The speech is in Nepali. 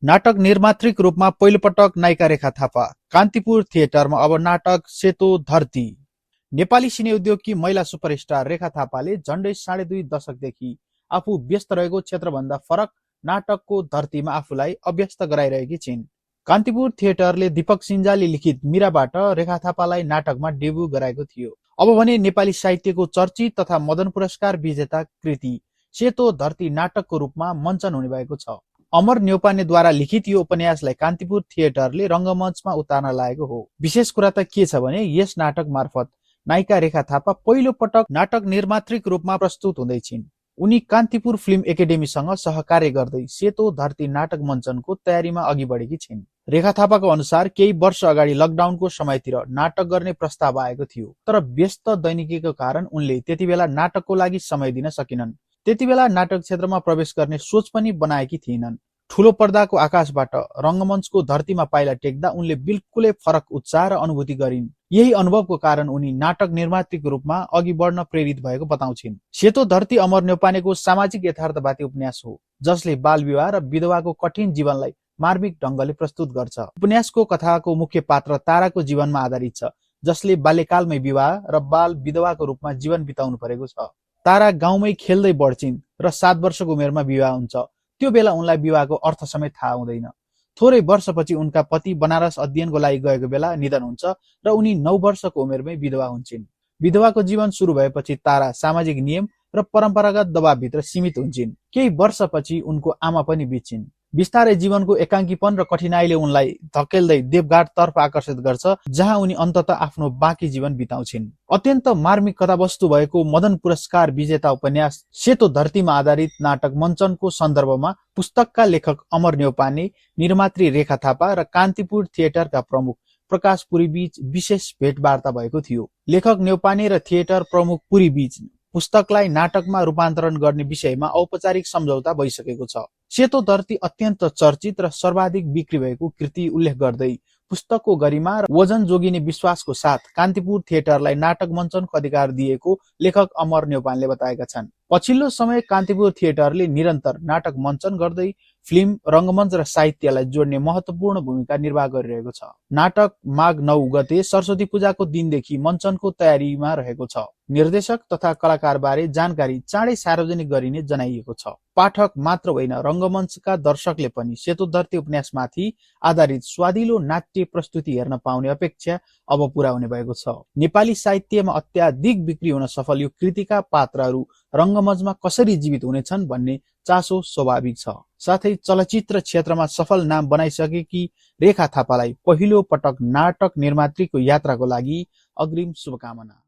नाटक निर्मात्रीको रूपमा पहिलोपटक नायिका रेखा थापा। कान्तिपुर थिएटरमा अब नाटक सेतो धरती। नेपाली सिने उद्योगकी महिला सुपरस्टार रेखा थापाले झण्डै 2.5 दशकदेखि आफू व्यस्त रहेको क्षेत्रभन्दा फरक नाटकको धरतीमा आफूलाई अभ्यस्त गराइरहेकी छिन्। कान्तिपुर थिएटरले दीपक सिन्जालले लिखित मीराबाट रेखा थापालाई नाटकमा डेब्यू गराएको थियो। अब भने नेपाली साहित्यको चर्चित तथा मदन पुरस्कार विजेता कृति सेतो धरती नाटकको रूपमा मञ्चन हुने भएको छ। अमर न्यौपानेद्वारा लिखित यो उपन्यासलाई कान्तिपुर थिएटरले रंगमञ्चमा उतार्न लागेको हो। विशेष कुरा त के छ भने यस नाटक मार्फत नायिका रेखा थापा पहिलो पटक नाटक निर्मात्रीको रूपमा प्रस्तुत हुँदैछिन्। उनी कान्तिपुर फिल्म एकेडेमीसँग सहकार्य गर्दै सेतो धरती नाटक मञ्चनको तयारीमा अघि बढेकी छिन्। रेखा थापाको अनुसार केही वर्ष अगाडि लकडाउनको समयतिर नाटक गर्ने प्रस्ताव आएको थियो, तर व्यस्त दैनिकीको कारण उनले त्यतिबेला नाटकको लागि समय दिन सकिनन्। त्यतिबेला नाटक क्षेत्रमा प्रवेश गर्ने सोच पनि बनाएकी थिएनन्। ठूलो पर्दाको आकाशबाट रंगमञ्चको धरतीमा पाइला टेक्दा उनले बिल्कुलै फरक उत्साह र अनुभूति गरिन्। यही अनुभवको कारण उनी नाटक निर्मात्रीको रूपमा अघि बढ्न प्रेरित भएको बताउँछिन्। सेतो धरती अमर न्यौपानेको सामाजिक यथार्थवादी उपन्यास हो, जसले बाल विवाह र विधवाको कठिन जीवनलाई मार्मिक ढंगले प्रस्तुत गर्छ। उपन्यासको कथाको मुख्य पात्र ताराको जीवनमा आधारित छ, जसले बाल्यकालमै विवाह र बाल विधवाको रूपमा जीवन बिताउनु परेको छ। तारा गाउँमै खेल्दै बढ्छिन् र 7 वर्षको उमेरमा विवाह हुन्छ। त्यो बेला उनलाई विवाहको अर्थ समेत थाहा हुँदैन। थोरै वर्षपछि उनका पति बनारस अध्ययनको लागि गएको बेला निधन हुन्छ र उनी 9 वर्षको उमेरमै विधवा हुन्छन्। विधवाको जीवन सुरु भएपछि तारा सामाजिक नियम र परम्परागत दबावभित्र सीमित हुन्छन्। केही वर्षपछि उनको आमा पनि बित्छिन्। बिस्तारै जीवनको एकाङ्कीपन र कठिनाइले उनलाई धकेल्दै देवघाट तर्फ आकर्षित गर्छ, जहाँ उनी अन्ततः आफ्नो बाँकी जीवन बिताउँछिन्। अत्यन्त मार्मिक कथावस्तु भएको मदन पुरस्कार विजेता उपन्यास सेतो धरतीमा आधारित नाटक मञ्चनको सन्दर्भमा पुस्तकका लेखक अमर न्यौपाने, निर्मात्री रेखा थापा र कान्तिपुर थिएटरका प्रमुख प्रकाश पुरी बीच विशेष भेटवार्ता भएको थियो। लेखक न्यौपाने र थिएटर प्रमुख पुरी बीच पुस्तकलाई नाटकमा रूपान्तरण गर्ने विषयमा औपचारिक सम्झौता भइसकेको छ। सेतो धरती अत्यन्त चर्चित र सर्वाधिक बिक्री भएको कृति उल्लेख गर्दै पुस्तकको गरिमा र वजन जोगिने विश्वासको साथ कान्तिपुर थिएटरलाई नाटक मञ्चनको अधिकार दिएको लेखक अमर न्यौपानेले बताएका छन्। पछिल्लो समय कान्तिपुर थिएटरले निरन्तर नाटक मञ्चन गर्दै फिल्म, रंगमञ्च र साहित्यलाई जोड्ने महत्वपूर्ण भूमिका निर्वाह गरिरहेको छ। नाटक माघ 9 गते सरस्वती पूजाको दिनदेखि मञ्चनको तयारीमा रहेको छ। निर्देशक तथा कलाकारबारे जानकारी चाँडै सार्वजनिक गरिने जनाइएको छ। पाठक मात्र होइन, रंगमञ्चका दर्शकले पनि सेतो धरती उपन्यासमाथि आधारित स्वादिलो नाट्य प्रस्तुति हेर्न पाउने अपेक्षा अब पूरा हुने भएको छ। नेपाली साहित्यमा अत्याधिक बिक्री हुन सफल यो कृतिका पात्रहरू रंगमञ्चमा कसरी जीवित हुनेछन् भन्ने चासो स्वाभाविक छ। साथै चलचित्र क्षेत्रमा सफल नाम बनाइसकेकी रेखा थापालाई पहिलो पटक नाटक निर्मात्रीको यात्राको लागि अग्रिम शुभकामना।